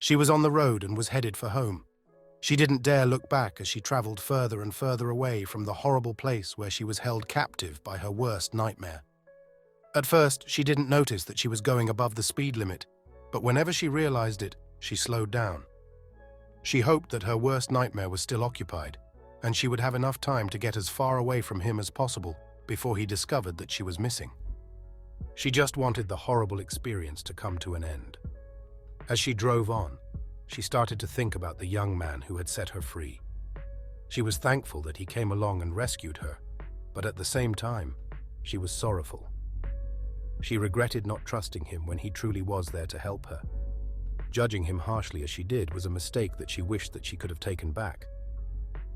She was on the road and was headed for home. She didn't dare look back as she traveled further and further away from the horrible place where she was held captive by her worst nightmare. At first, she didn't notice that she was going above the speed limit, but whenever she realized it, she slowed down. She hoped that her worst nightmare was still occupied, and she would have enough time to get as far away from him as possible before he discovered that she was missing. She just wanted the horrible experience to come to an end. As she drove on, she started to think about the young man who had set her free. She was thankful that he came along and rescued her, but at the same time, she was sorrowful. She regretted not trusting him when he truly was there to help her. Judging him harshly as she did was a mistake that she wished that she could have taken back.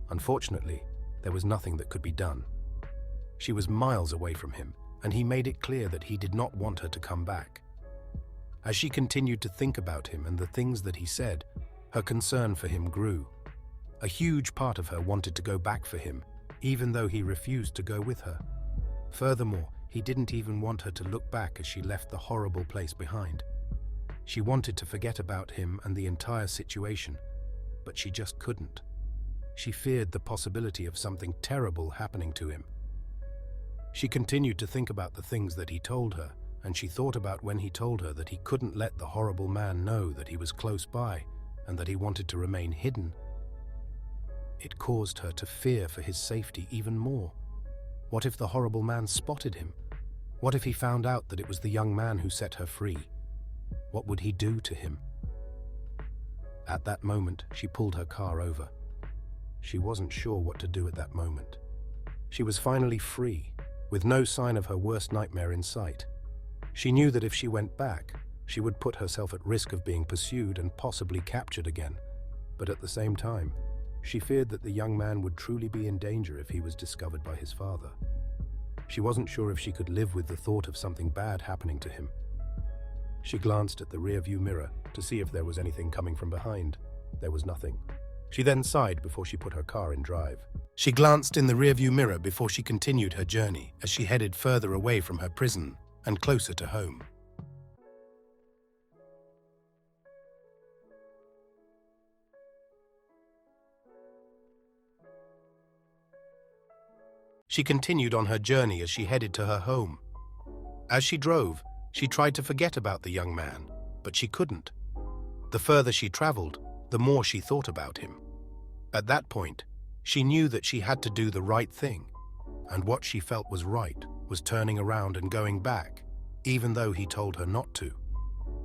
Unfortunately, there was nothing that could be done. She was miles away from him, and he made it clear that he did not want her to come back. As she continued to think about him and the things that he said, her concern for him grew. A huge part of her wanted to go back for him, even though he refused to go with her. Furthermore, he didn't even want her to look back as she left the horrible place behind. She wanted to forget about him and the entire situation, but she just couldn't. She feared the possibility of something terrible happening to him. She continued to think about the things that he told her, and she thought about when he told her that he couldn't let the horrible man know that he was close by and that he wanted to remain hidden. It caused her to fear for his safety even more. What if the horrible man spotted him? What if he found out that it was the young man who set her free? What would he do to him? At that moment, she pulled her car over. She wasn't sure what to do at that moment. She was finally free, with no sign of her worst nightmare in sight. She knew that if she went back, she would put herself at risk of being pursued and possibly captured again. But at the same time, she feared that the young man would truly be in danger if he was discovered by his father. She wasn't sure if she could live with the thought of something bad happening to him. She glanced at the rearview mirror to see if there was anything coming from behind. There was nothing. She then sighed before she put her car in drive. She glanced in the rearview mirror before she continued her journey as she headed further away from her prison and closer to home. She continued on her journey as she headed to her home. As she drove, she tried to forget about the young man, but she couldn't. The further she traveled, the more she thought about him. At that point, she knew that she had to do the right thing, and what she felt was right was turning around and going back, even though he told her not to.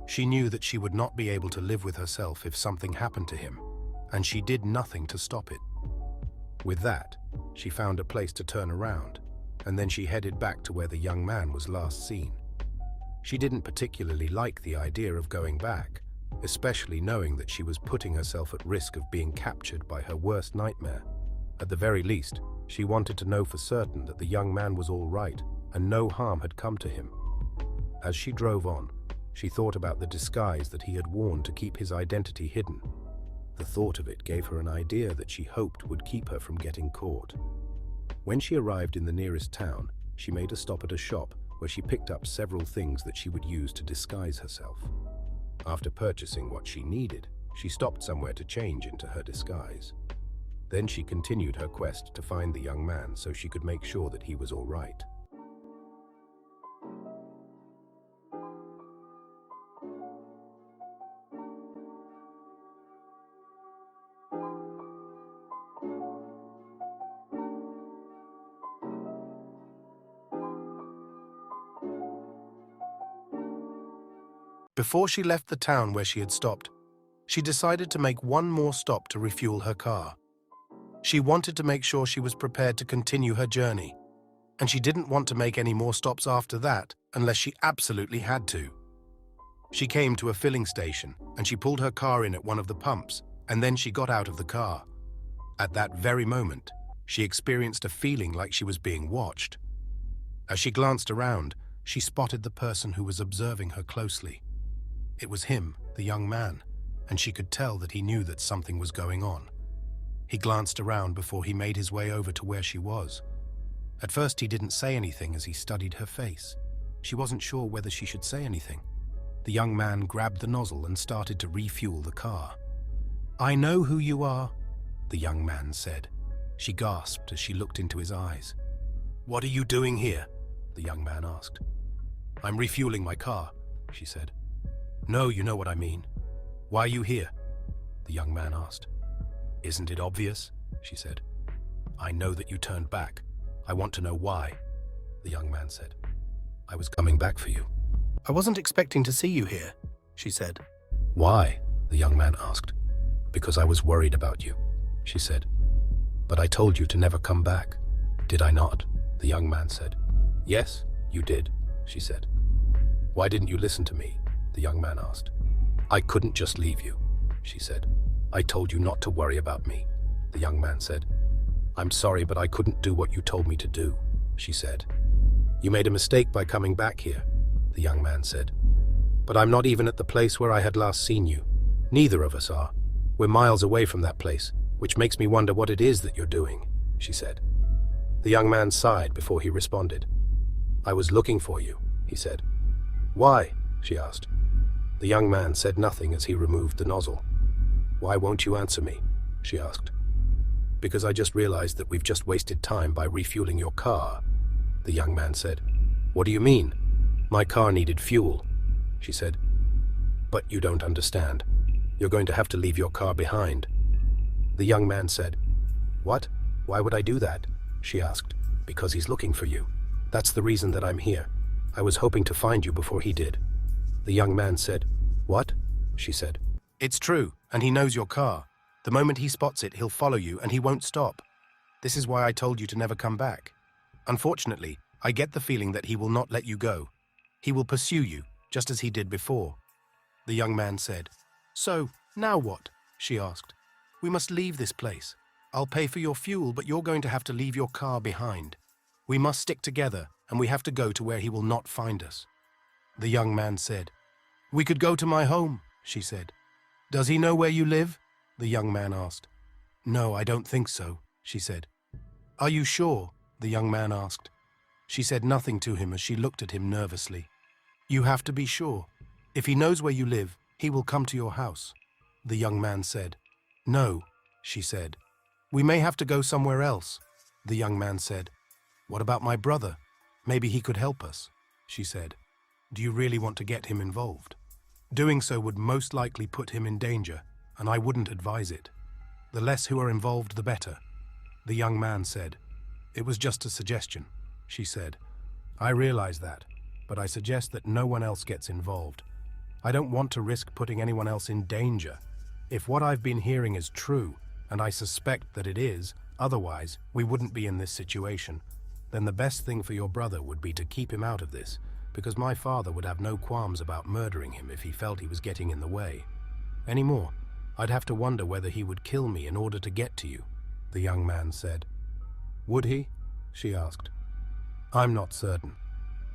She knew that she would not be able to live with herself if something happened to him, and she did nothing to stop it. With that, she found a place to turn around, and then she headed back to where the young man was last seen. She didn't particularly like the idea of going back, especially knowing that she was putting herself at risk of being captured by her worst nightmare. At the very least, she wanted to know for certain that the young man was all right and no harm had come to him. As she drove on, she thought about the disguise that he had worn to keep his identity hidden. The thought of it gave her an idea that she hoped would keep her from getting caught. When she arrived in the nearest town, she made a stop at a shop where she picked up several things that she would use to disguise herself. After purchasing what she needed, she stopped somewhere to change into her disguise. Then she continued her quest to find the young man so she could make sure that he was all right. Before she left the town where she had stopped, she decided to make one more stop to refuel her car. She wanted to make sure she was prepared to continue her journey, and she didn't want to make any more stops after that unless she absolutely had to. She came to a filling station and she pulled her car in at one of the pumps, and then she got out of the car. At that very moment, she experienced a feeling like she was being watched. As she glanced around, she spotted the person who was observing her closely. It was him, the young man, and she could tell that he knew that something was going on. He glanced around before he made his way over to where she was. At first he didn't say anything as he studied her face. She wasn't sure whether she should say anything. The young man grabbed the nozzle and started to refuel the car. "I know who you are," the young man said. She gasped as she looked into his eyes. "What are you doing here?" the young man asked. "I'm refueling my car," she said. "No, you know what I mean. Why are you here?" the young man asked. "Isn't it obvious?" she said. "I know that you turned back. I want to know why," the young man said. "I was coming back for you." "I wasn't expecting to see you here," she said. "Why?" the young man asked. "Because I was worried about you," she said. "But I told you to never come back, did I not?" the young man said. "Yes, you did," she said. "Why didn't you listen to me?" the young man asked. "I couldn't just leave you," she said. "I told you not to worry about me," the young man said. "I'm sorry, but I couldn't do what you told me to do," she said. "You made a mistake by coming back here," the young man said. "But I'm not even at the place where I had last seen you. Neither of us are. We're miles away from that place, which makes me wonder what it is that you're doing," she said. The young man sighed before he responded. "I was looking for you," he said. "Why?" she asked. The young man said nothing as he removed the nozzle. "Why won't you answer me?" she asked. "Because I just realized that we've just wasted time by refueling your car," the young man said. "What do you mean?" "My car needed fuel," she said. "But you don't understand. You're going to have to leave your car behind." The young man said. "What? Why would I do that?" she asked. "Because he's looking for you. That's the reason that I'm here. I was hoping to find you before he did." The young man said. "What?" she said. "It's true, and he knows your car. The moment he spots it, he'll follow you, and he won't stop. This is why I told you to never come back. Unfortunately, I get the feeling that he will not let you go. He will pursue you, just as he did before." The young man said. "So, now what?" she asked. "We must leave this place. I'll pay for your fuel, but you're going to have to leave your car behind. We must stick together, and we have to go to where he will not find us." The young man said. "We could go to my home," she said. "Does he know where you live?" the young man asked. "No, I don't think so," she said. "Are you sure?" the young man asked. She said nothing to him as she looked at him nervously. "You have to be sure. If he knows where you live, he will come to your house," the young man said. "No," she said. "We may have to go somewhere else," the young man said. "What about my brother? Maybe he could help us," she said. "Do you really want to get him involved? Doing so would most likely put him in danger, and I wouldn't advise it. The less who are involved, the better," the young man said. "It was just a suggestion," she said. "I realize that, but I suggest that no one else gets involved. I don't want to risk putting anyone else in danger. If what I've been hearing is true, and I suspect that it is, otherwise we wouldn't be in this situation, then the best thing for your brother would be to keep him out of this, because my father would have no qualms about murdering him if he felt he was getting in the way. Any more, I'd have to wonder whether he would kill me in order to get to you," the young man said. "Would he?" she asked. "I'm not certain.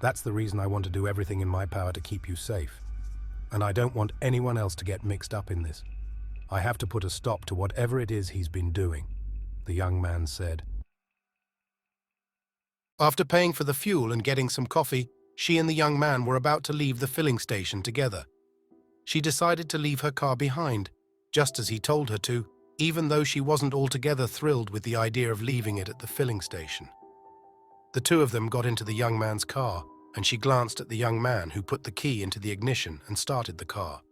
That's the reason I want to do everything in my power to keep you safe. And I don't want anyone else to get mixed up in this. I have to put a stop to whatever it is he's been doing," the young man said. After paying for the fuel and getting some coffee, she and the young man were about to leave the filling station together. She decided to leave her car behind, just as he told her to, even though she wasn't altogether thrilled with the idea of leaving it at the filling station. The two of them got into the young man's car, and she glanced at the young man who put the key into the ignition and started the car.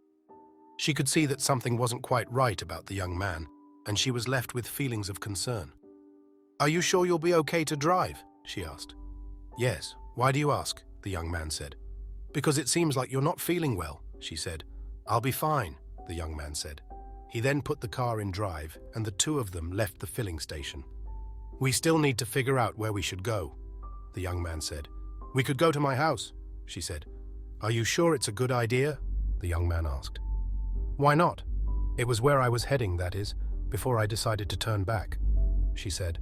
She could see that something wasn't quite right about the young man, and she was left with feelings of concern. "Are you sure you'll be okay to drive?" she asked. "Yes. Why do you ask?" the young man said. "Because it seems like you're not feeling well," she said. "I'll be fine," the young man said. He then put the car in drive, and the two of them left the filling station. "We still need to figure out where we should go," the young man said. "We could go to my house," she said. "Are you sure it's a good idea?" the young man asked. "Why not? It was where I was heading, that is, before I decided to turn back," she said.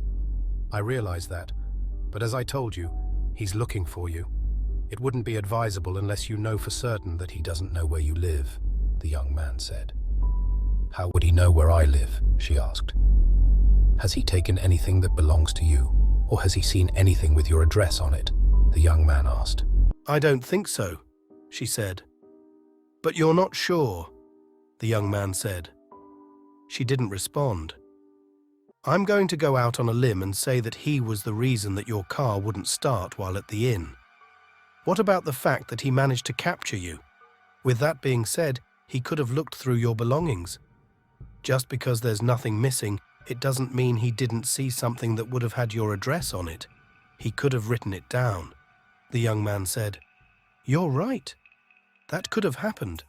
"I realize that, but as I told you, he's looking for you. It wouldn't be advisable unless you know for certain that he doesn't know where you live," the young man said. "How would he know where I live?" she asked. "Has he taken anything that belongs to you, or has he seen anything with your address on it?" the young man asked. "I don't think so," she said. But you're not sure, the young man said. She didn't respond. I'm going to go out on a limb and say that he was the reason that your car wouldn't start while at the inn. What about the fact that he managed to capture you? With that being said, he could have looked through your belongings. Just because there's nothing missing, it doesn't mean he didn't see something that would have had your address on it. He could have written it down, the young man said. You're right. That could have happened.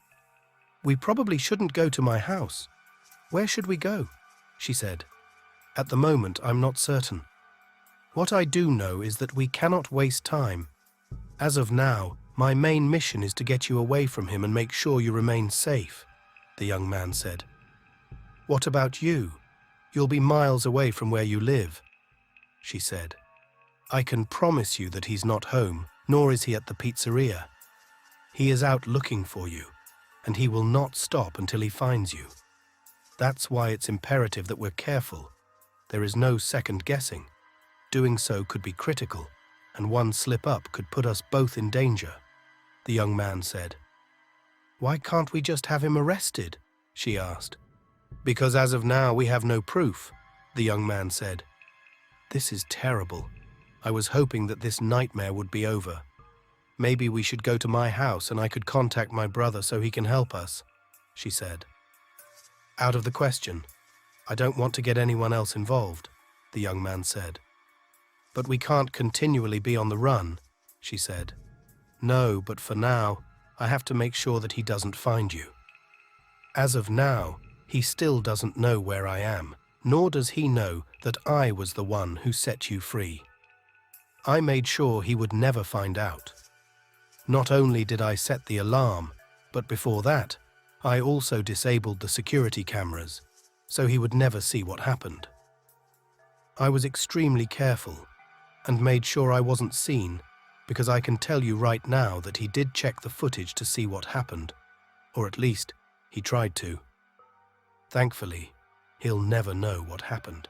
We probably shouldn't go to my house. Where should we go? She said. At the moment, I'm not certain. What I do know is that we cannot waste time. As of now, my main mission is to get you away from him and make sure you remain safe, the young man said. What about you? You'll be miles away from where you live, she said. I can promise you that he's not home, nor is he at the pizzeria. He is out looking for you, and he will not stop until he finds you. That's why it's imperative that we're careful. There is no second guessing. Doing so could be critical, and one slip-up could put us both in danger, the young man said. Why can't we just have him arrested? She asked. Because as of now we have no proof, the young man said. This is terrible. I was hoping that this nightmare would be over. Maybe we should go to my house and I could contact my brother so he can help us, she said. Out of the question. I don't want to get anyone else involved, the young man said. But we can't continually be on the run, she said. No, but for now, I have to make sure that he doesn't find you. As of now, he still doesn't know where I am, nor does he know that I was the one who set you free. I made sure he would never find out. Not only did I set the alarm, but before that, I also disabled the security cameras, so he would never see what happened. I was extremely careful and made sure I wasn't seen, because I can tell you right now that he did check the footage to see what happened, or at least he tried to. Thankfully, he'll never know what happened.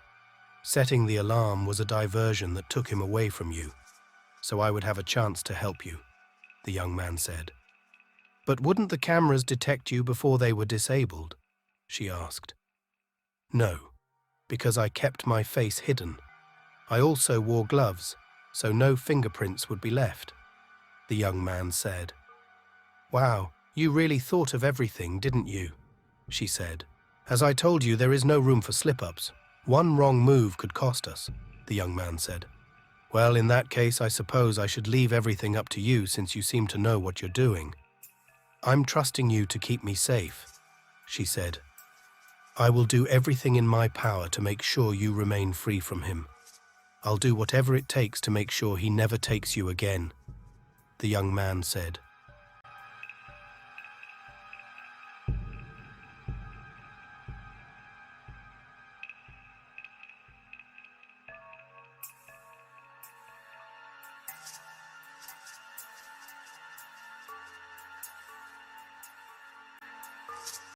Setting the alarm was a diversion that took him away from you, so I would have a chance to help you, the young man said. But wouldn't the cameras detect you before they were disabled? She asked. No, because I kept my face hidden. I also wore gloves, so no fingerprints would be left, the young man said. Wow, you really thought of everything, didn't you? She said. As I told you, there is no room for slip-ups. One wrong move could cost us, the young man said. Well, in that case, I suppose I should leave everything up to you since you seem to know what you're doing. I'm trusting you to keep me safe, she said. I will do everything in my power to make sure you remain free from him. I'll do whatever it takes to make sure he never takes you again, the young man said.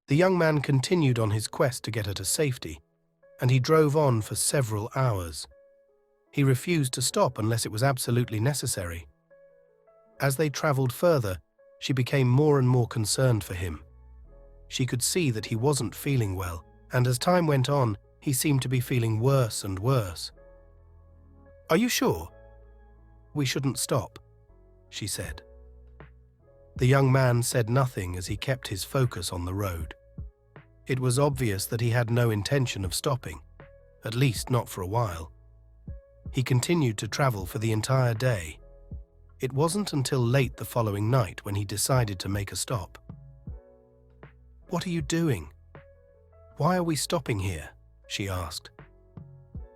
The young man continued on his quest to get her to safety, and he drove on for several hours. He refused to stop unless it was absolutely necessary. As they traveled further, she became more and more concerned for him. She could see that he wasn't feeling well, and as time went on, he seemed to be feeling worse and worse. Are you sure? We shouldn't stop, she said. The young man said nothing as he kept his focus on the road. It was obvious that he had no intention of stopping, at least not for a while. He continued to travel for the entire day. It wasn't until late the following night when he decided to make a stop. What are you doing? Why are we stopping here? She asked.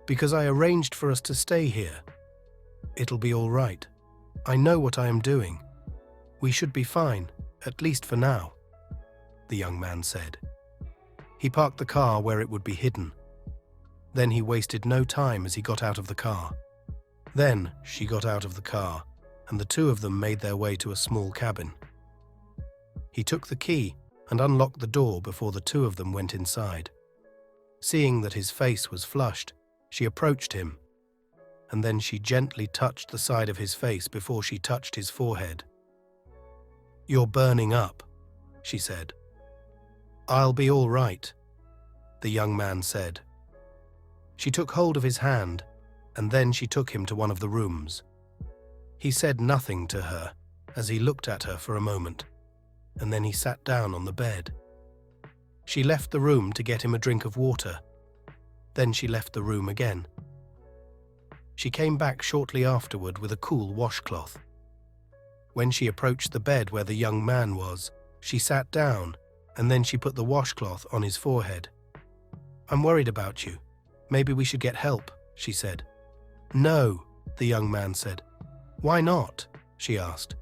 Because I arranged for us to stay here. It'll be all right. I know what I am doing. We should be fine, at least for now, the young man said. He parked the car where it would be hidden. Then he wasted no time as he got out of the car. Then she got out of the car, and the two of them made their way to a small cabin. He took the key and unlocked the door before the two of them went inside. Seeing that his face was flushed, she approached him, and then she gently touched the side of his face before she touched his forehead. You're burning up, she said. "I'll be all right," the young man said. She took hold of his hand, and then she took him to one of the rooms. He said nothing to her as he looked at her for a moment, and then he sat down on the bed. She left the room to get him a drink of water. Then she left the room again. She came back shortly afterward with a cool washcloth. When she approached the bed where the young man was, she sat down, and then she put the washcloth on his forehead. "I'm worried about you. Maybe we should get help," she said. "No," the young man said. "Why not?" she asked.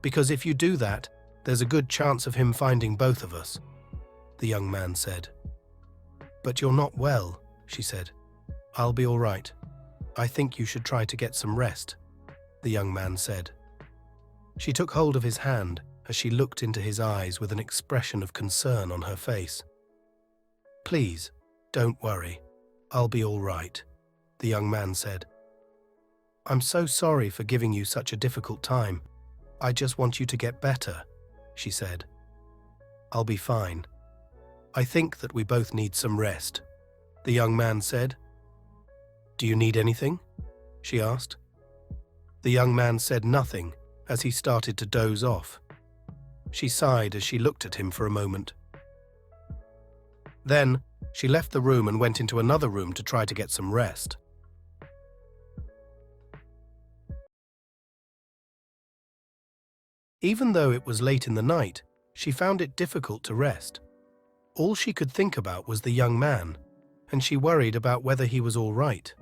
"Because if you do that, there's a good chance of him finding both of us," the young man said. "But you're not well," she said. "I'll be all right. I think you should try to get some rest," the young man said. She took hold of his hand as she looked into his eyes with an expression of concern on her face. "Please, don't worry. I'll be all right," the young man said. "I'm so sorry for giving you such a difficult time. I just want you to get better," she said. "I'll be fine. I think that we both need some rest," the young man said. "Do you need anything?" she asked. The young man said nothing as he started to doze off. She sighed as she looked at him for a moment. Then she left the room and went into another room to try to get some rest. Even though it was late in the night, she found it difficult to rest. All she could think about was the young man, and she worried about whether he was all right.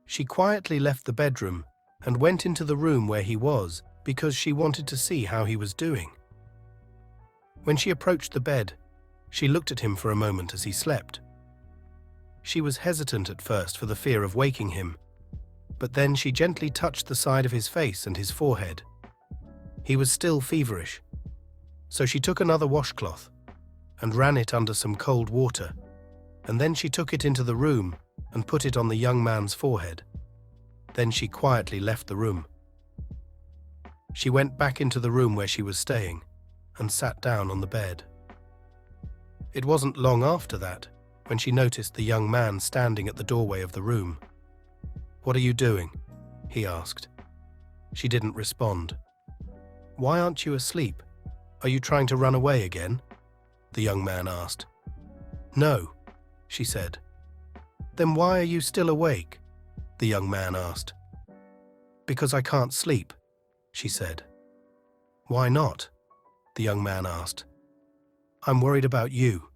She quietly left the bedroom and went into the room where he was because she wanted to see how he was doing. When she approached the bed, she looked at him for a moment as he slept. She was hesitant at first for the fear of waking him, but then she gently touched the side of his face and his forehead. He was still feverish, so she took another washcloth and ran it under some cold water, and then she took it into the room and put it on the young man's forehead. Then she quietly left the room. She went back into the room where she was staying and sat down on the bed. It wasn't long after that when she noticed the young man standing at the doorway of the room. "What are you doing?" he asked. She didn't respond. "Why aren't you asleep? Are you trying to run away again?" the young man asked. "No," she said. "Then why are you still awake?" the young man asked. "Because I can't sleep," she said. "Why not?" the young man asked. "I'm worried about you,"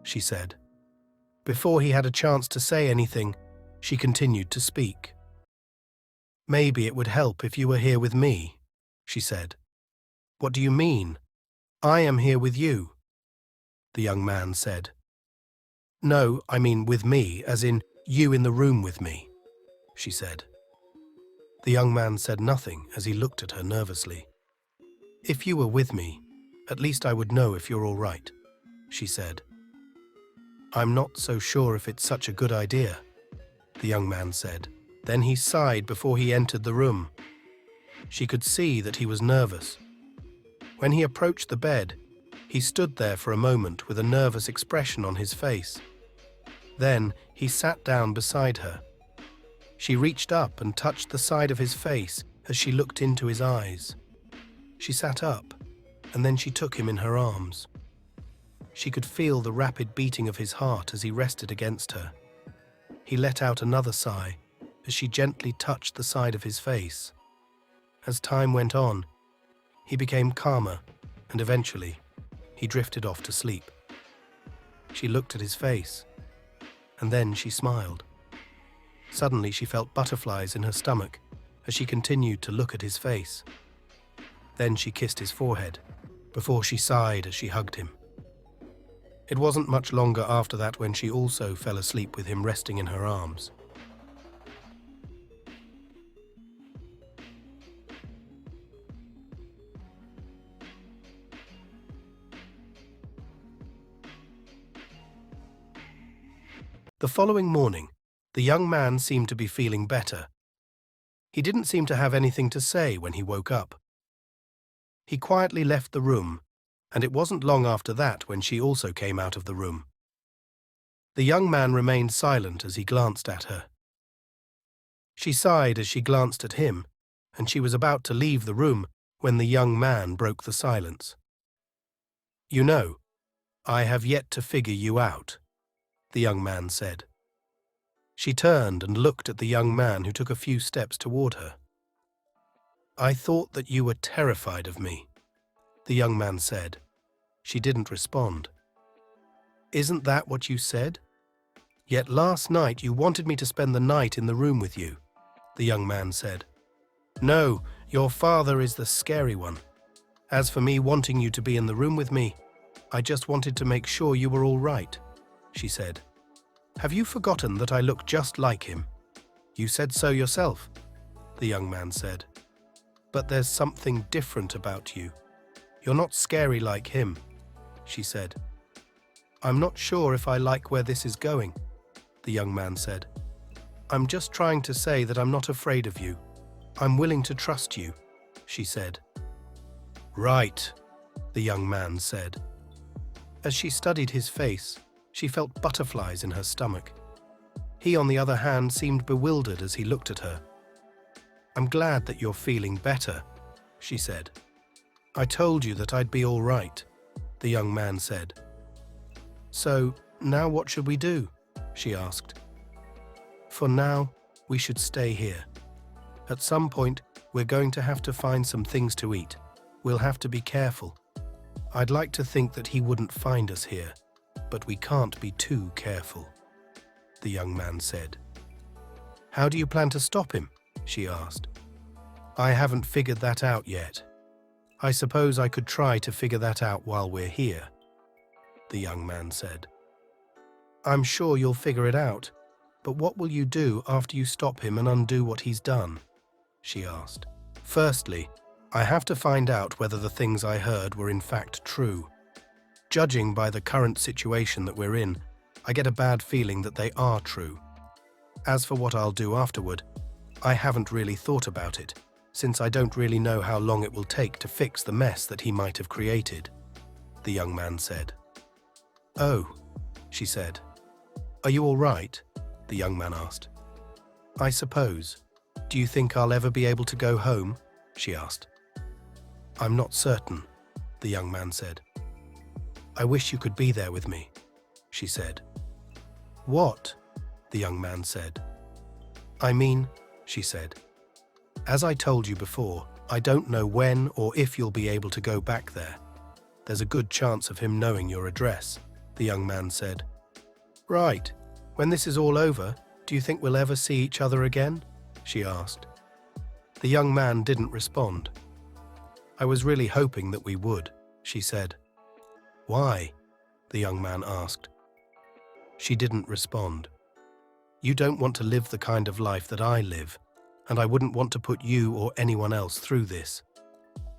she said. Before he had a chance to say anything, she continued to speak. "Maybe it would help if you were here with me," she said. "What do you mean? I am here with you," the young man said. "No, I mean with me, as in you in the room with me," she said. The young man said nothing as he looked at her nervously. "If you were with me, at least I would know if you're all right," she said. "I'm not so sure if it's such a good idea," the young man said. Then he sighed before he entered the room. She could see that he was nervous. When he approached the bed, he stood there for a moment with a nervous expression on his face. Then he sat down beside her. She reached up and touched the side of his face as she looked into his eyes. She sat up, and then she took him in her arms. She could feel the rapid beating of his heart as he rested against her. He let out another sigh as she gently touched the side of his face. As time went on, he became calmer, and eventually, he drifted off to sleep. She looked at his face, and then she smiled. Suddenly, she felt butterflies in her stomach as she continued to look at his face. Then she kissed his forehead, before she sighed as she hugged him. It wasn't much longer after that when she also fell asleep with him resting in her arms. The following morning, the young man seemed to be feeling better. He didn't seem to have anything to say when he woke up. He quietly left the room and it wasn't long after that when she also came out of the room. The young man remained silent as he glanced at her. She sighed as she glanced at him, and she was about to leave the room when the young man broke the silence. "You know, I have yet to figure you out," the young man said. She turned and looked at the young man who took a few steps toward her. "I thought that you were terrified of me," the young man said. She didn't respond. "Isn't that what you said? Yet last night you wanted me to spend the night in the room with you," the young man said. "No, your father is the scary one. As for me wanting you to be in the room with me, I just wanted to make sure you were all right," she said. "Have you forgotten that I look just like him? You said so yourself," the young man said. "But there's something different about you. You're not scary like him," she said. "I'm not sure if I like where this is going," the young man said. "I'm just trying to say that I'm not afraid of you. I'm willing to trust you," she said. "Right," the young man said. As she studied his face, she felt butterflies in her stomach. He, on the other hand, seemed bewildered as he looked at her. "I'm glad that you're feeling better," she said. "I told you that I'd be all right," the young man said. "So, now what should we do?" she asked. "For now, we should stay here. At some point, we're going to have to find some things to eat. We'll have to be careful. I'd like to think that he wouldn't find us here, but we can't be too careful," the young man said. "How do you plan to stop him?" she asked. "I haven't figured that out yet. I suppose I could try to figure that out while we're here," the young man said. "I'm sure you'll figure it out, but what will you do after you stop him and undo what he's done?" she asked. "Firstly, I have to find out whether the things I heard were in fact true. Judging by the current situation that we're in, I get a bad feeling that they are true. As for what I'll do afterward, I haven't really thought about it, since I don't really know how long it will take to fix the mess that he might have created," the young man said. "Oh," she said. "Are you all right?" the young man asked. "I suppose. Do you think I'll ever be able to go home?" she asked. "I'm not certain," the young man said. "I wish you could be there with me," she said. "What?" the young man said. "I mean," she said, "as I told you before, I don't know when or if you'll be able to go back there. There's a good chance of him knowing your address," the young man said. "Right. When this is all over, do you think we'll ever see each other again?" she asked. The young man didn't respond. "I was really hoping that we would," she said. "Why?" the young man asked. She didn't respond. "You don't want to live the kind of life that I live, and I wouldn't want to put you or anyone else through this.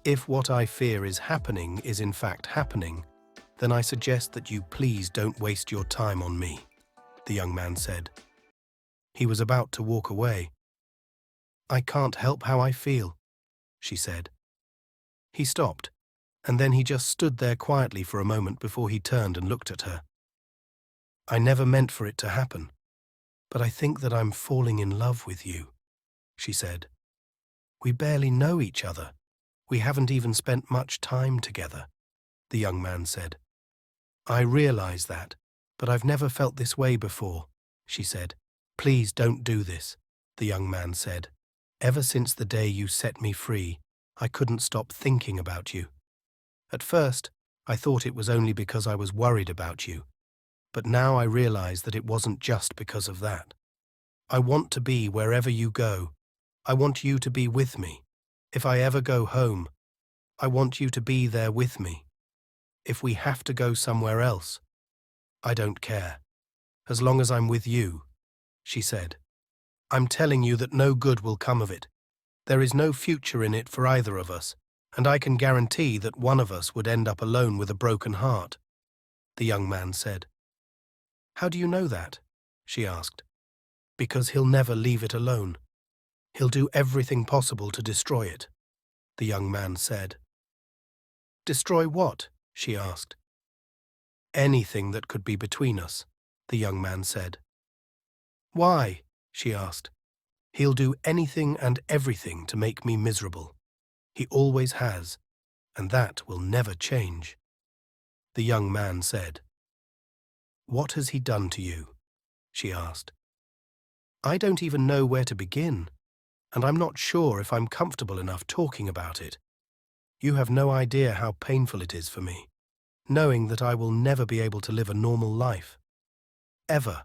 If what I fear is happening is in fact happening, then I suggest that you please don't waste your time on me," the young man said. He was about to walk away. "I can't help how I feel," she said. He stopped, and then he just stood there quietly for a moment before he turned and looked at her. "I never meant for it to happen, but I think that I'm falling in love with you," she said. "We barely know each other. We haven't even spent much time together," the young man said. "I realize that, but I've never felt this way before," she said. "Please don't do this," the young man said. "Ever since the day you set me free, I couldn't stop thinking about you. At first, I thought it was only because I was worried about you, but now I realize that it wasn't just because of that. I want to be wherever you go. I want you to be with me. If I ever go home, I want you to be there with me. If we have to go somewhere else, I don't care. As long as I'm with you," she said. "I'm telling you that no good will come of it. There is no future in it for either of us, and I can guarantee that one of us would end up alone with a broken heart," the young man said. "How do you know that?" she asked. "Because he'll never leave it alone. He'll do everything possible to destroy it," the young man said. "Destroy what?" she asked. Anything that could be between us, the young man said. Why? She asked. He'll do anything and everything to make me miserable. He always has, and that will never change. The young man said. What has he done to you? She asked. I don't even know where to begin, and I'm not sure if I'm comfortable enough talking about it. You have no idea how painful it is for me, knowing that I will never be able to live a normal life. Ever.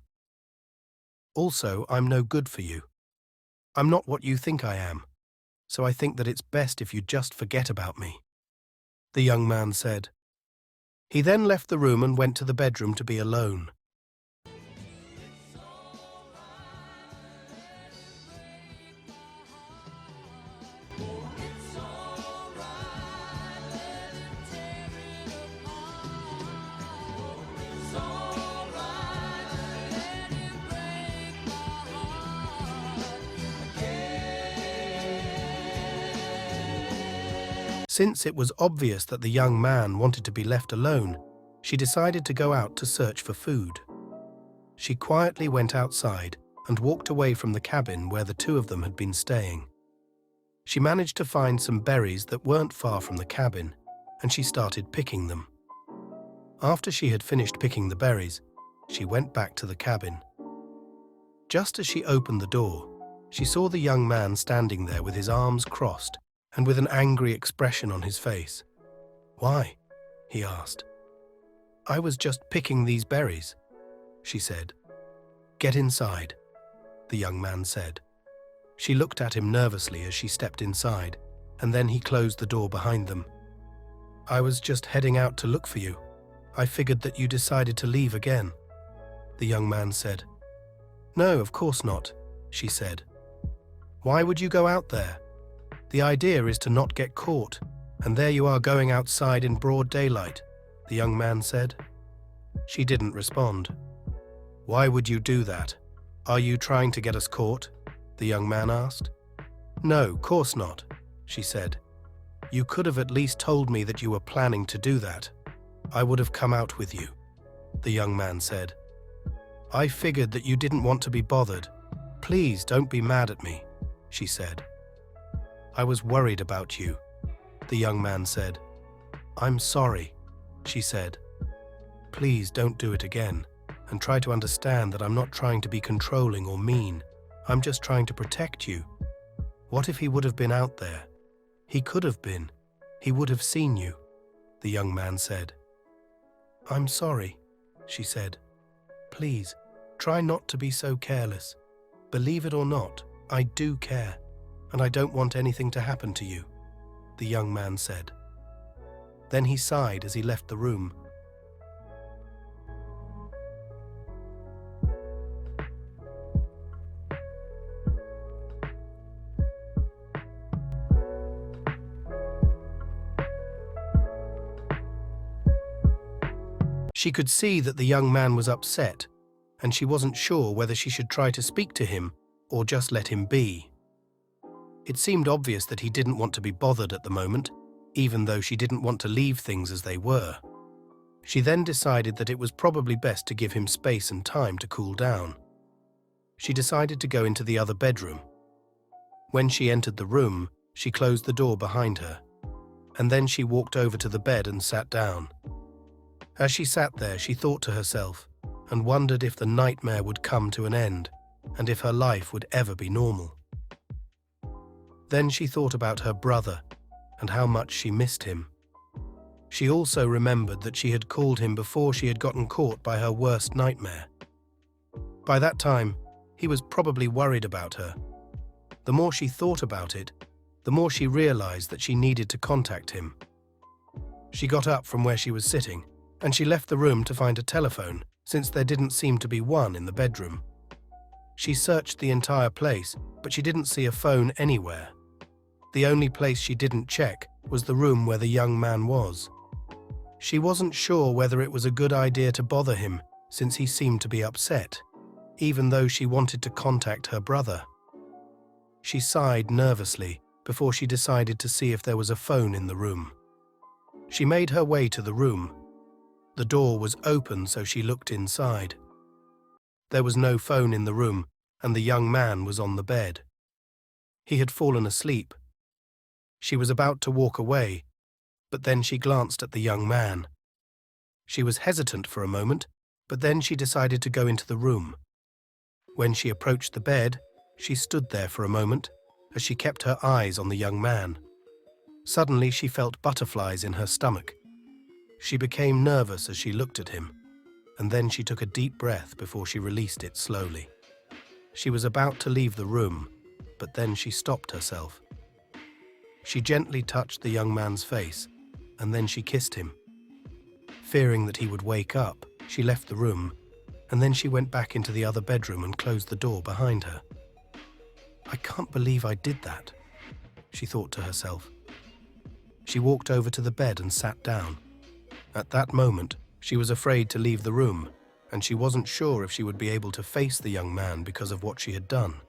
Also, I'm no good for you. I'm not what you think I am, so I think that it's best if you just forget about me, the young man said. He then left the room and went to the bedroom to be alone. Since it was obvious that the young man wanted to be left alone, she decided to go out to search for food. She quietly went outside and walked away from the cabin where the two of them had been staying. She managed to find some berries that weren't far from the cabin, and she started picking them. After she had finished picking the berries, she went back to the cabin. Just as she opened the door, she saw the young man standing there with his arms crossed and with an angry expression on his face. Why? He asked. I was just picking these berries, she said. Get inside, the young man said. She looked at him nervously as she stepped inside, and then he closed the door behind them. I was just heading out to look for you. I figured that you decided to leave again, the young man said. No, of course not, she said. Why would you go out there? The idea is to not get caught, and there you are going outside in broad daylight, the young man said. She didn't respond. Why would you do that? Are you trying to get us caught? The young man asked. No, course not, she said. You could have at least told me that you were planning to do that. I would have come out with you, the young man said. I figured that you didn't want to be bothered. Please don't be mad at me, she said. I was worried about you, the young man said. I'm sorry, she said. Please don't do it again, and try to understand that I'm not trying to be controlling or mean. I'm just trying to protect you. What if he would have been out there? He could have been. He would have seen you, the young man said. I'm sorry, she said. Please, try not to be so careless. Believe it or not, I do care. And I don't want anything to happen to you, the young man said. Then he sighed as he left the room. She could see that the young man was upset, and she wasn't sure whether she should try to speak to him or just let him be. It seemed obvious that he didn't want to be bothered at the moment, even though she didn't want to leave things as they were. She then decided that it was probably best to give him space and time to cool down. She decided to go into the other bedroom. When she entered the room, she closed the door behind her, and then she walked over to the bed and sat down. As she sat there, she thought to herself and wondered if the nightmare would come to an end and if her life would ever be normal. Then she thought about her brother and how much she missed him. She also remembered that she had called him before she had gotten caught by her worst nightmare. By that time, he was probably worried about her. The more she thought about it, the more she realized that she needed to contact him. She got up from where she was sitting, and she left the room to find a telephone, since there didn't seem to be one in the bedroom. She searched the entire place, but she didn't see a phone anywhere. The only place she didn't check was the room where the young man was. She wasn't sure whether it was a good idea to bother him, since he seemed to be upset, even though she wanted to contact her brother. She sighed nervously before she decided to see if there was a phone in the room. She made her way to the room. The door was open, so she looked inside. There was no phone in the room, and the young man was on the bed. He had fallen asleep. She was about to walk away, but then she glanced at the young man. She was hesitant for a moment, but then she decided to go into the room. When she approached the bed, she stood there for a moment as she kept her eyes on the young man. Suddenly, she felt butterflies in her stomach. She became nervous as she looked at him, and then she took a deep breath before she released it slowly. She was about to leave the room, but then she stopped herself. She gently touched the young man's face, and then she kissed him. Fearing that he would wake up, she left the room, and then she went back into the other bedroom and closed the door behind her. "I can't believe I did that," she thought to herself. She walked over to the bed and sat down. At that moment, she was afraid to leave the room, and she wasn't sure if she would be able to face the young man because of what she had done.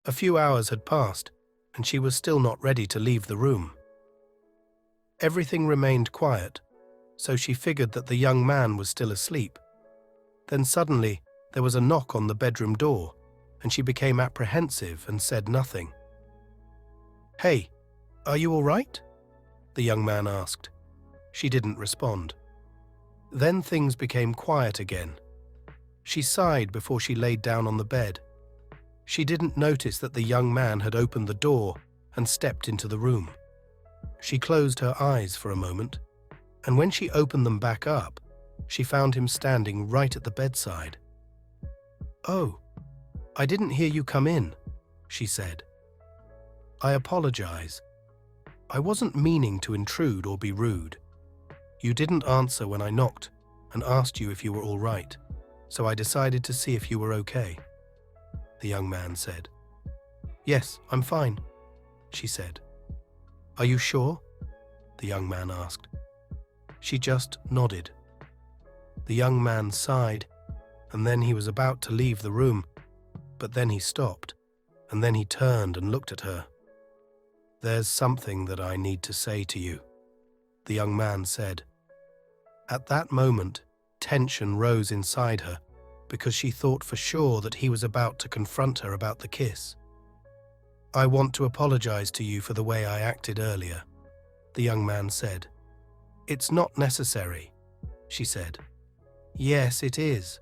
A few hours had passed, and she was still not ready to leave the room. Everything remained quiet, so she figured that the young man was still asleep. Then suddenly, there was a knock on the bedroom door, and she became apprehensive and said nothing. "Hey, are you all right?" the young man asked. She didn't respond. Then things became quiet again. She sighed before she laid down on the bed. She didn't notice that the young man had opened the door and stepped into the room. She closed her eyes for a moment, and when she opened them back up, she found him standing right at the bedside. "Oh, I didn't hear you come in," she said. "I apologize. I wasn't meaning to intrude or be rude. You didn't answer when I knocked and asked you if you were all right, so I decided to see if you were okay," the young man said. "Yes, I'm fine," she said. "Are you sure?" the young man asked. She just nodded. The young man sighed, and then he was about to leave the room, but then he stopped, and then he turned and looked at her. "There's something that I need to say to you," the young man said. At that moment, tension rose inside her because she thought for sure that he was about to confront her about the kiss. "I want to apologize to you for the way I acted earlier," the young man said. "It's not necessary," she said. "Yes, it is.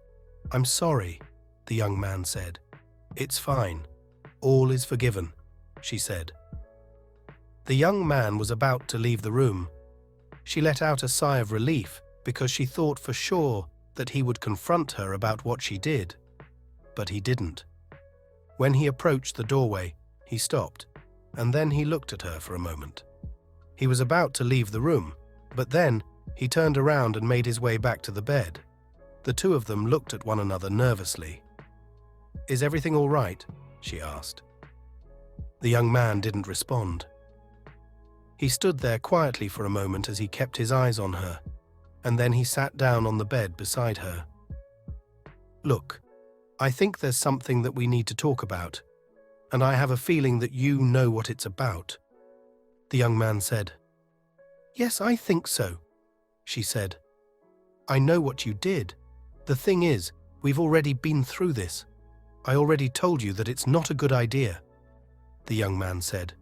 I'm sorry," the young man said. "It's fine. All is forgiven," she said. The young man was about to leave the room. She let out a sigh of relief because she thought for sure that he would confront her about what she did, but he didn't. When he approached the doorway, he stopped, and then he looked at her for a moment. He was about to leave the room, but then he turned around and made his way back to the bed. The two of them looked at one another nervously. "Is everything all right?" she asked. The young man didn't respond. He stood there quietly for a moment as he kept his eyes on her, and then he sat down on the bed beside her. "Look, I think there's something that we need to talk about, and I have a feeling that you know what it's about," the young man said. "Yes, I think so," she said. "I know what you did. The thing is, we've already been through this. I already told you that it's not a good idea," the young man said.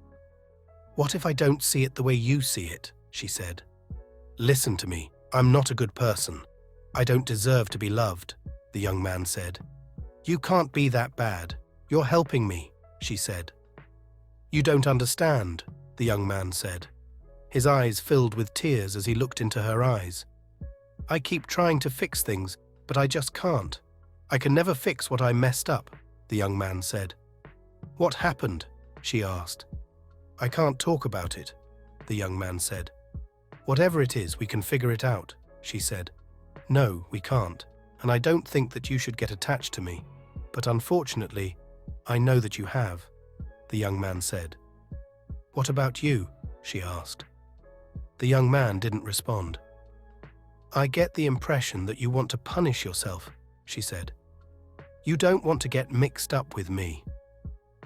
"What if I don't see it the way you see it?" she said. "Listen to me. I'm not a good person. I don't deserve to be loved," the young man said. "You can't be that bad. You're helping me," she said. "You don't understand," the young man said. His eyes filled with tears as he looked into her eyes. "I keep trying to fix things, but I just can't. I can never fix what I messed up," the young man said. "What happened?" she asked. "I can't talk about it," the young man said. "Whatever it is, we can figure it out," she said. "No, we can't, and I don't think that you should get attached to me, but unfortunately, I know that you have," the young man said. "What about you?" she asked. The young man didn't respond. "I get the impression that you want to punish yourself," she said. You don't want to get mixed up with me.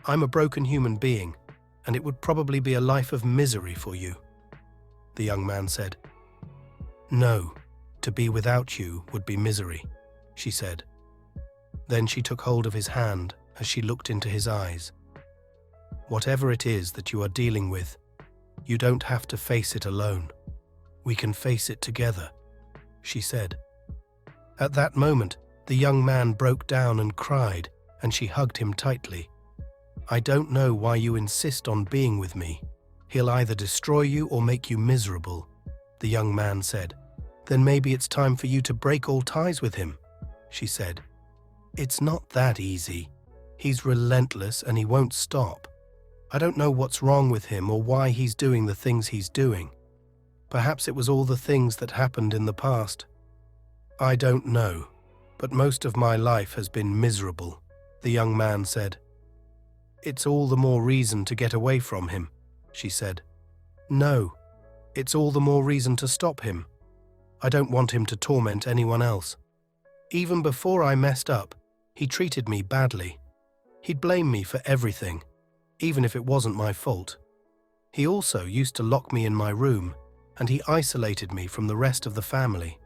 I'm a broken human being, and it would probably be a life of misery for you, the young man said. No, to be without you would be misery, she said. Then she took hold of his hand as she looked into his eyes. Whatever it is that you are dealing with, you don't have to face it alone. We can face it together, she said. At that moment, the young man broke down and cried, and she hugged him tightly. I don't know why you insist on being with me. He'll either destroy you or make you miserable, the young man said. Then maybe it's time for you to break all ties with him, she said. It's not that easy. He's relentless and he won't stop. I don't know what's wrong with him or why he's doing the things he's doing. Perhaps it was all the things that happened in the past. I don't know, but most of my life has been miserable, the young man said. It's all the more reason to get away from him, she said. No, it's all the more reason to stop him. I don't want him to torment anyone else. Even before I messed up, he treated me badly. He'd blame me for everything, even if it wasn't my fault. He also used to lock me in my room, and he isolated me from the rest of the family.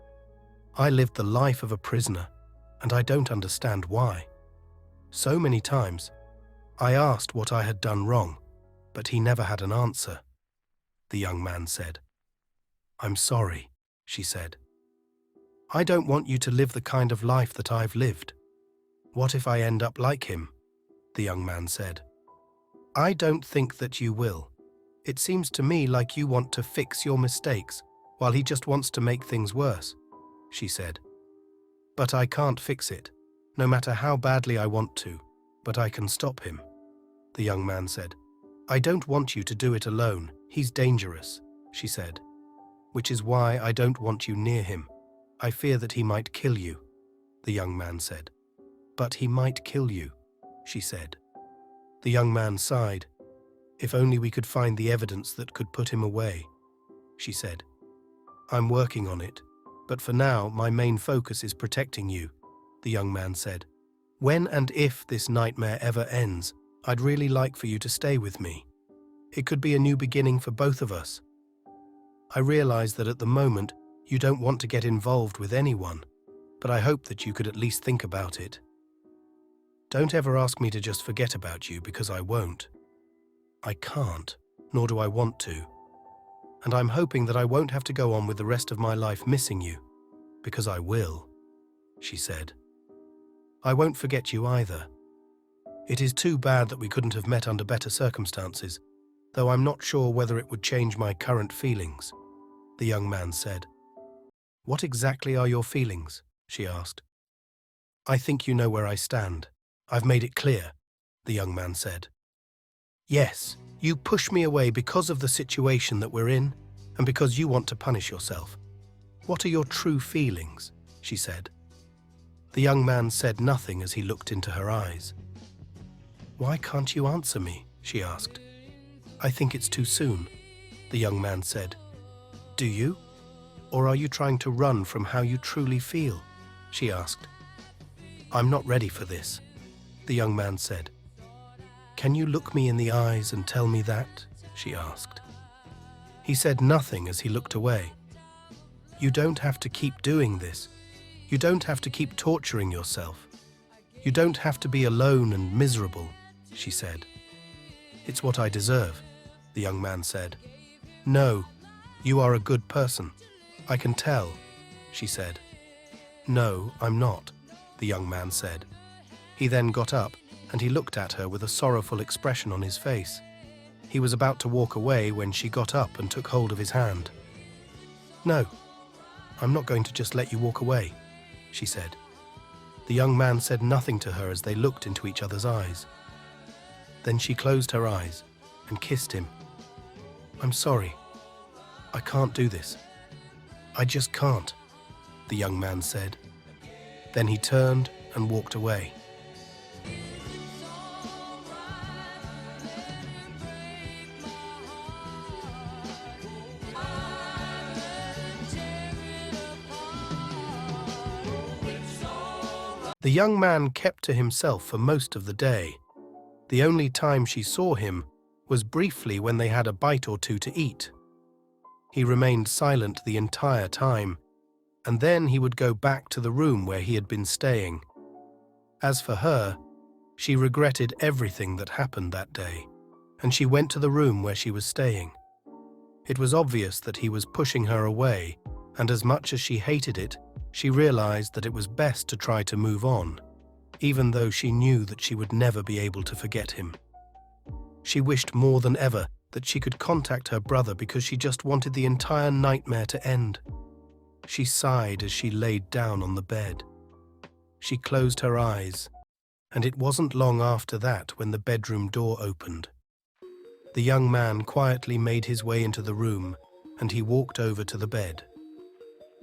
I lived the life of a prisoner, and I don't understand why. So many times, I asked what I had done wrong, but he never had an answer, the young man said. I'm sorry, she said. I don't want you to live the kind of life that I've lived. What if I end up like him? The young man said. I don't think that you will. It seems to me like you want to fix your mistakes, while he just wants to make things worse, she said. But I can't fix it, no matter how badly I want to, but I can stop him, the young man said. I don't want you to do it alone. He's dangerous, she said. Which is why I don't want you near him. I fear that he might kill you, the young man said. But he might kill you, she said. The young man sighed. If only we could find the evidence that could put him away, she said. I'm working on it, but for now my main focus is protecting you, the young man said. When and if this nightmare ever ends, I'd really like for you to stay with me. It could be a new beginning for both of us. I realize that at the moment you don't want to get involved with anyone, but I hope that you could at least think about it. Don't ever ask me to just forget about you, because I won't. I can't, nor do I want to. And I'm hoping that I won't have to go on with the rest of my life missing you, because I will, she said. I won't forget you either. It is too bad that we couldn't have met under better circumstances, though I'm not sure whether it would change my current feelings, the young man said. What exactly are your feelings? She asked. I think you know where I stand. I've made it clear, the young man said. Yes, you push me away because of the situation that we're in, and because you want to punish yourself. What are your true feelings? She said. The young man said nothing as he looked into her eyes. Why can't you answer me? She asked. I think it's too soon, the young man said. Do you? Or are you trying to run from how you truly feel? She asked. I'm not ready for this, the young man said. Can you look me in the eyes and tell me that? She asked. He said nothing as he looked away. You don't have to keep doing this. You don't have to keep torturing yourself. You don't have to be alone and miserable, she said. It's what I deserve, the young man said. No, you are a good person. I can tell, she said. No, I'm not, the young man said. He then got up and he looked at her with a sorrowful expression on his face. He was about to walk away when she got up and took hold of his hand. No, I'm not going to just let you walk away, she said. The young man said nothing to her as they looked into each other's eyes. Then she closed her eyes and kissed him. I'm sorry. I can't do this. I just can't, the young man said. Then he turned and walked away. The young man kept to himself for most of the day. The only time she saw him was briefly when they had a bite or two to eat. He remained silent the entire time, and then he would go back to the room where he had been staying. As for her, she regretted everything that happened that day, and she went to the room where she was staying. It was obvious that he was pushing her away, and as much as she hated it, she realized that it was best to try to move on, even though she knew that she would never be able to forget him. She wished more than ever that she could contact her brother because she just wanted the entire nightmare to end. She sighed as she laid down on the bed. She closed her eyes, and it wasn't long after that when the bedroom door opened. The young man quietly made his way into the room, and he walked over to the bed.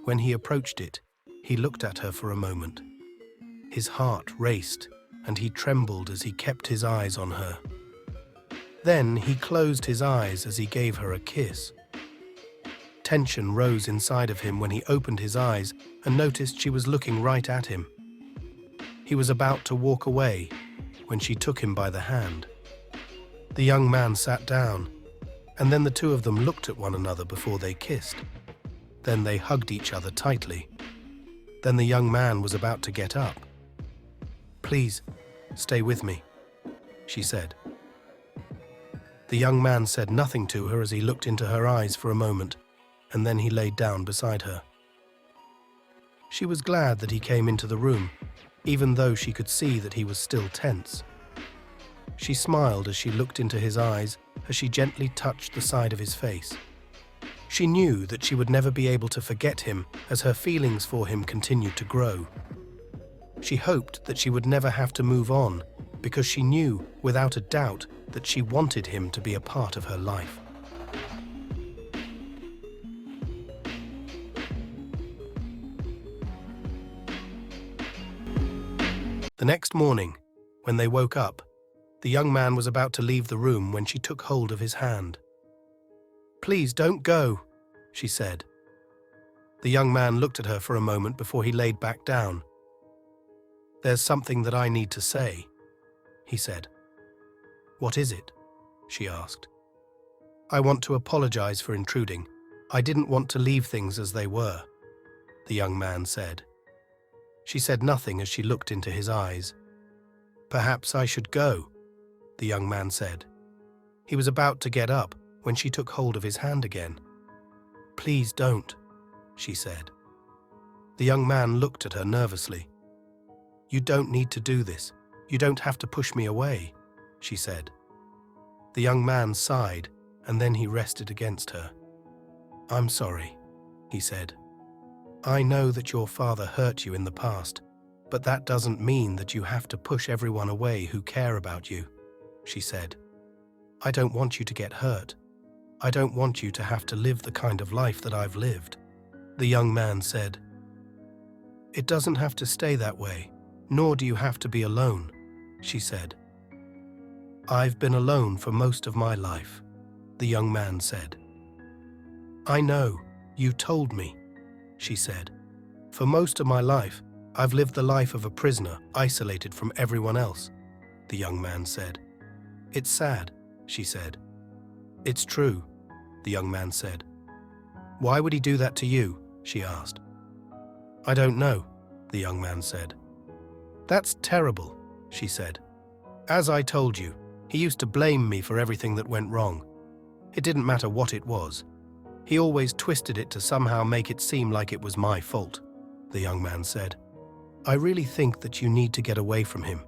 When he approached it, he looked at her for a moment. His heart raced, and he trembled as he kept his eyes on her. Then he closed his eyes as he gave her a kiss. Tension rose inside of him when he opened his eyes and noticed she was looking right at him. He was about to walk away when she took him by the hand. The young man sat down, and then the two of them looked at one another before they kissed. Then they hugged each other tightly. Then the young man was about to get up. "Please, stay with me," she said. The young man said nothing to her as he looked into her eyes for a moment, and then he laid down beside her. She was glad that he came into the room, even though she could see that he was still tense. She smiled as she looked into his eyes as she gently touched the side of his face. She knew that she would never be able to forget him as her feelings for him continued to grow. She hoped that she would never have to move on because she knew, without a doubt, that she wanted him to be a part of her life. The next morning, when they woke up, the young man was about to leave the room when she took hold of his hand. "Please don't go," she said. The young man looked at her for a moment before he laid back down. "There's something that I need to say," he said. "What is it?" she asked. "I want to apologize for intruding. I didn't want to leave things as they were," the young man said. She said nothing as she looked into his eyes. "Perhaps I should go," the young man said. He was about to get up when she took hold of his hand again. "Please don't," she said. The young man looked at her nervously. "You don't need to do this. You don't have to push me away," she said. The young man sighed, and then he rested against her. "I'm sorry," he said. "I know that your father hurt you in the past, but that doesn't mean that you have to push everyone away who care about you," she said. "I don't want you to get hurt. I don't want you to have to live the kind of life that I've lived," the young man said. "It doesn't have to stay that way, nor do you have to be alone," she said. "I've been alone for most of my life," the young man said. "I know, you told me," she said. "For most of my life, I've lived the life of a prisoner, isolated from everyone else," the young man said. "It's sad," she said. "It's true," the young man said. "Why would he do that to you?" she asked. "I don't know," the young man said. "That's terrible," she said. "As I told you, he used to blame me for everything that went wrong. It didn't matter what it was. He always twisted it to somehow make it seem like it was my fault," the young man said. "I really think that you need to get away from him,"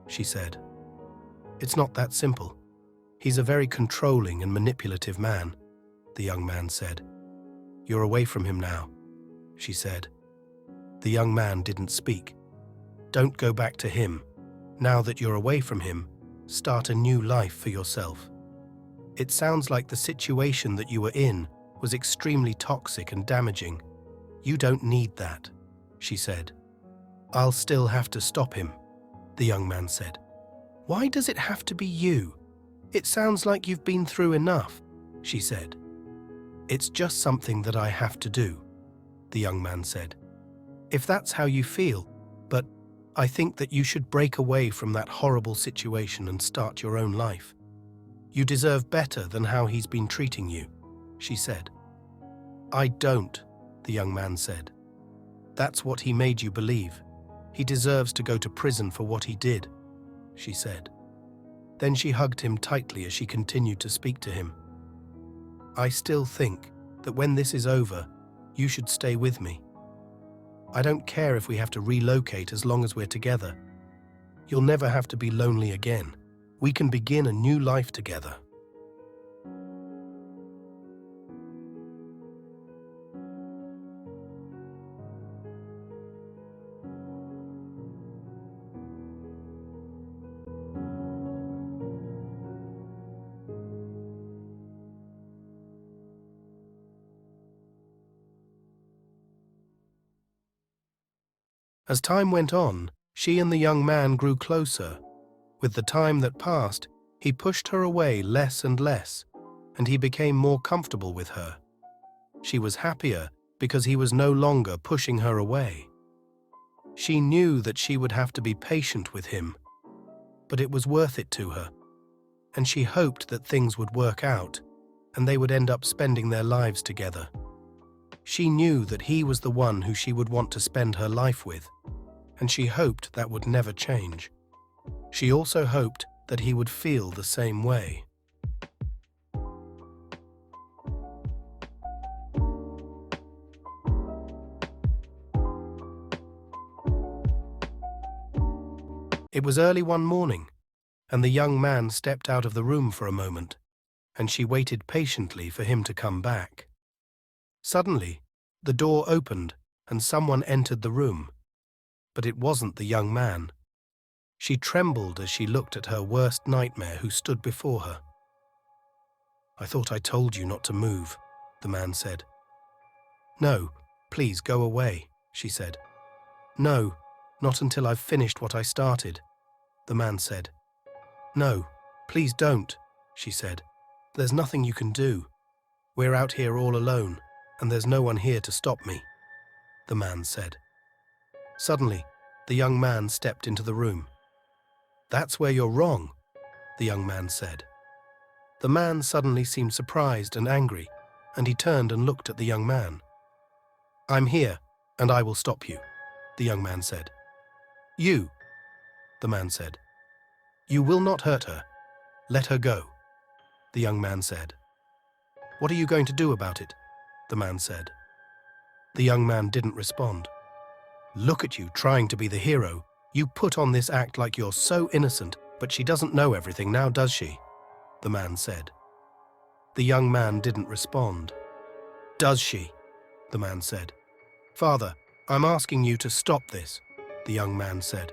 she said. "It's not that simple. He's a very controlling and manipulative man," the young man said. "You're away from him now," she said. The young man didn't speak. "Don't go back to him. Now that you're away from him, start a new life for yourself. It sounds like the situation that you were in was extremely toxic and damaging. You don't need that," she said. "I'll still have to stop him," the young man said. "Why does it have to be you? It sounds like you've been through enough," she said. "It's just something that I have to do," the young man said. "If that's how you feel, but I think that you should break away from that horrible situation and start your own life. You deserve better than how he's been treating you, she said. I don't, the young man said. That's what he made you believe. He deserves to go to prison for what he did, she said. Then she hugged him tightly as she continued to speak to him. I still think that when this is over, you should stay with me. I don't care if we have to relocate as long as we're together. You'll never have to be lonely again. We can begin a new life together. As time went on, she and the young man grew closer. With the time that passed, he pushed her away less and less, and he became more comfortable with her. She was happier because he was no longer pushing her away. She knew that she would have to be patient with him, but it was worth it to her, and she hoped that things would work out, and they would end up spending their lives together. She knew that he was the one who she would want to spend her life with, and she hoped that would never change. She also hoped that he would feel the same way. It was early one morning, and the young man stepped out of the room for a moment, and she waited patiently for him to come back. Suddenly, the door opened and someone entered the room, but it wasn't the young man. She trembled as she looked at her worst nightmare who stood before her. I thought I told you not to move, the man said. No, please go away, she said. No, not until I've finished what I started, the man said. No, please don't, she said. There's nothing you can do. We're out here all alone, and there's no one here to stop me, the man said. Suddenly, the young man stepped into the room. That's where you're wrong, the young man said. The man suddenly seemed surprised and angry, and he turned and looked at the young man. I'm here, and I will stop you, the young man said. You, the man said. You will not hurt her. Let her go, the young man said. What are you going to do about it? The man said. The young man didn't respond. Look at you trying to be the hero. You put on this act like you're so innocent, but she doesn't know everything now, does she? The man said. The young man didn't respond. Does she? The man said. Father, I'm asking you to stop this, the young man said.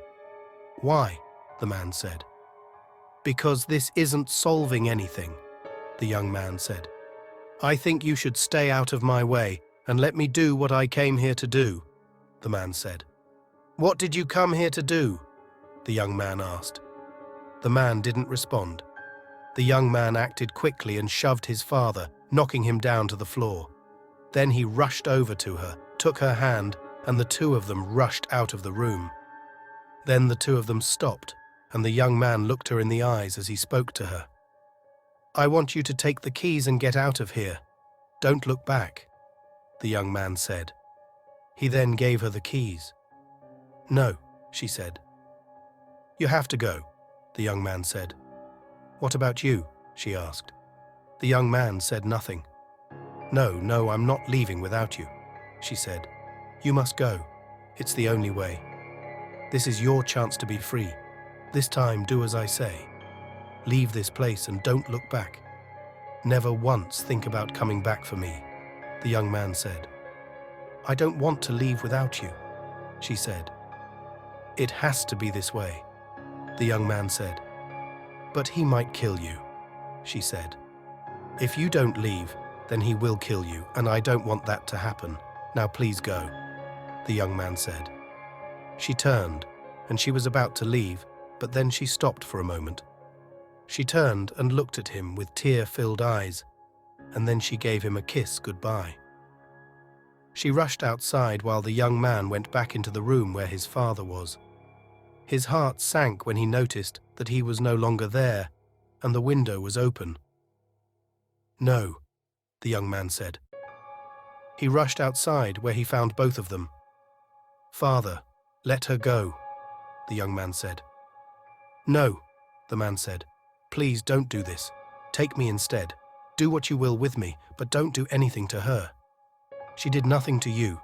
Why? The man said. Because this isn't solving anything, the young man said. I think you should stay out of my way and let me do what I came here to do, the man said. What did you come here to do? The young man asked. The man didn't respond. The young man acted quickly and shoved his father, knocking him down to the floor. Then he rushed over to her, took her hand, and the two of them rushed out of the room. Then the two of them stopped, and the young man looked her in the eyes as he spoke to her. I want you to take the keys and get out of here. Don't look back, the young man said. He then gave her the keys. No, she said. You have to go, the young man said. What about you? She asked. The young man said nothing. No, I'm not leaving without you, she said. You must go. It's the only way. This is your chance to be free. This time, do as I say. Leave this place and don't look back. Never once think about coming back for me, the young man said. I don't want to leave without you, she said. It has to be this way, the young man said. But he might kill you, she said. If you don't leave, then he will kill you, and I don't want that to happen. Now please go, the young man said. She turned, and she was about to leave, but then she stopped for a moment. She turned and looked at him with tear-filled eyes, and then she gave him a kiss goodbye. She rushed outside while the young man went back into the room where his father was. His heart sank when he noticed that he was no longer there, and the window was open. "No," the young man said. He rushed outside, where he found both of them. "Father, let her go," the young man said. "No," the man said. "Please don't do this. Take me instead. Do what you will with me, but don't do anything to her. She did nothing to you,"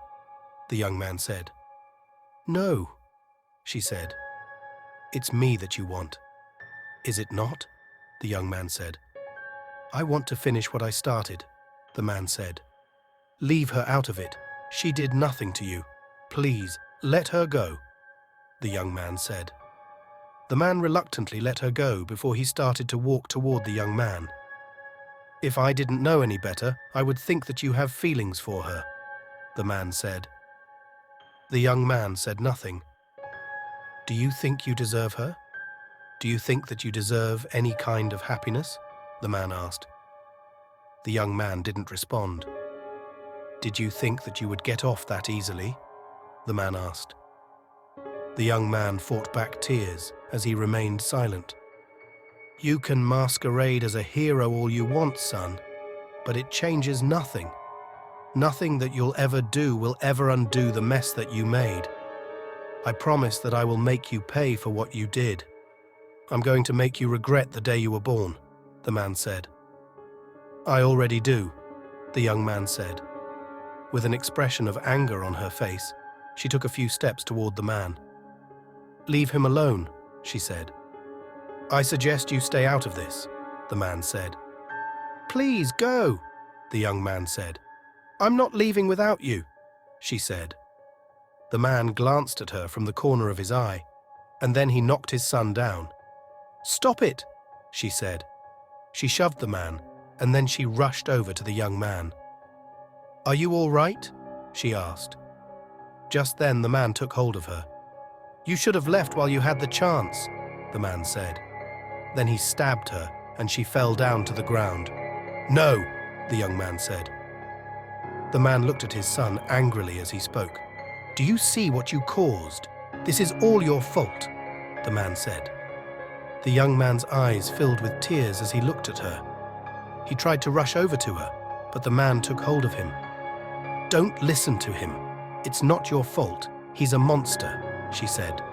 the young man said. "No," she said. "It's me that you want." "Is it not?" the young man said. "I want to finish what I started," the man said. "Leave her out of it. She did nothing to you. Please, let her go," the young man said. The man reluctantly let her go before he started to walk toward the young man. "If I didn't know any better, I would think that you have feelings for her," the man said. The young man said nothing. "Do you think you deserve her? Do you think that you deserve any kind of happiness?" the man asked. The young man didn't respond. "Did you think that you would get off that easily?" the man asked. The young man fought back tears as he remained silent. "You can masquerade as a hero all you want, son, but it changes nothing. Nothing that you'll ever do will ever undo the mess that you made. I promise that I will make you pay for what you did. I'm going to make you regret the day you were born," the man said. "I already do," the young man said. With an expression of anger on her face, she took a few steps toward the man. "Leave him alone," she said. "I suggest you stay out of this," the man said. "Please go," the young man said. "I'm not leaving without you," she said. The man glanced at her from the corner of his eye, and then he knocked his son down. "Stop it," she said. She shoved the man, and then she rushed over to the young man. "Are you all right?" she asked. Just then the man took hold of her. "You should have left while you had the chance," the man said. Then he stabbed her, and she fell down to the ground. "No," the young man said. The man looked at his son angrily as he spoke. "Do you see what you caused? This is all your fault," the man said. The young man's eyes filled with tears as he looked at her. He tried to rush over to her, but the man took hold of him. "Don't listen to him. It's not your fault. He's a monster," she said.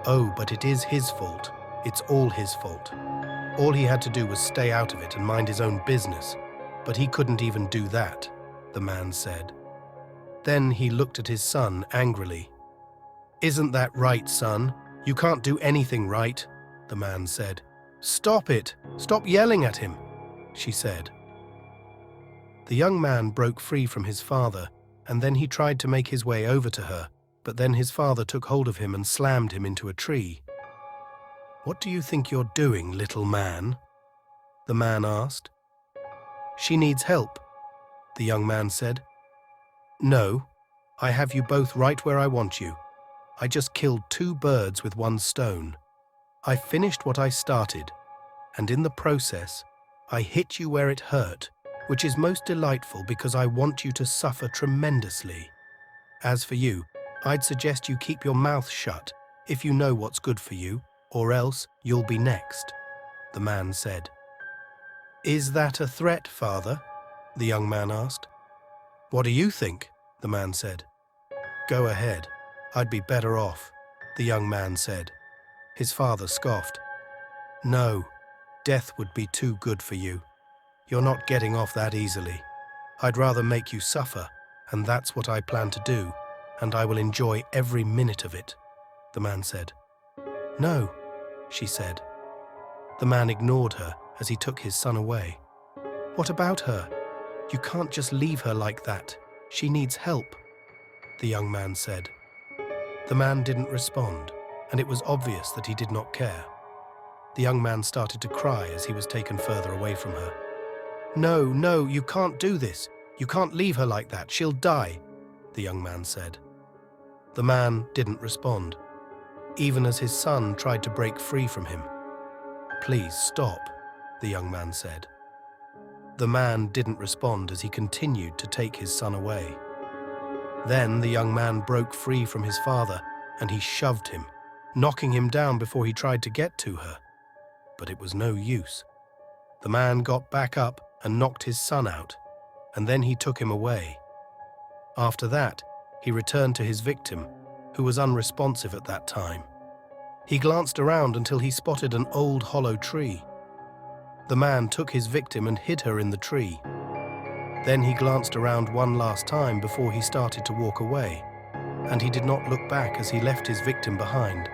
"Oh, but it is his fault. It's all his fault. All he had to do was stay out of it and mind his own business, but he couldn't even do that," the man said. Then he looked at his son angrily. "Isn't that right, son? You can't do anything right," the man said. "Stop it! Stop yelling at him," she said. The young man broke free from his father, and then he tried to make his way over to her, but then his father took hold of him and slammed him into a tree. "What do you think you're doing, little man?" the man asked. "She needs help," the young man said. "No, I have you both right where I want you. I just killed 2 birds with 1 stone. I finished what I started, and in the process, I hit you where it hurt, which is most delightful because I want you to suffer tremendously. As for you, I'd suggest you keep your mouth shut if you know what's good for you, or else you'll be next," the man said. "Is that a threat, father?" the young man asked. "What do you think?" the man said. "Go ahead. I'd be better off," the young man said. His father scoffed. "No, death would be too good for you. You're not getting off that easily. I'd rather make you suffer, and that's what I plan to do, and I will enjoy every minute of it," the man said. "No," she said. The man ignored her as he took his son away. "What about her? You can't just leave her like that. She needs help," the young man said. The man didn't respond, and it was obvious that he did not care. The young man started to cry as he was taken further away from her. "No, no, you can't do this. You can't leave her like that. She'll die," the young man said. The man didn't respond, even as his son tried to break free from him. "Please stop," the young man said. The man didn't respond as he continued to take his son away. Then the young man broke free from his father, and he shoved him, knocking him down before he tried to get to her. But it was no use. The man got back up and knocked his son out, and then he took him away. After that, he returned to his victim, who was unresponsive at that time. He glanced around until he spotted an old hollow tree. The man took his victim and hid her in the tree. Then he glanced around one last time before he started to walk away, and he did not look back as he left his victim behind.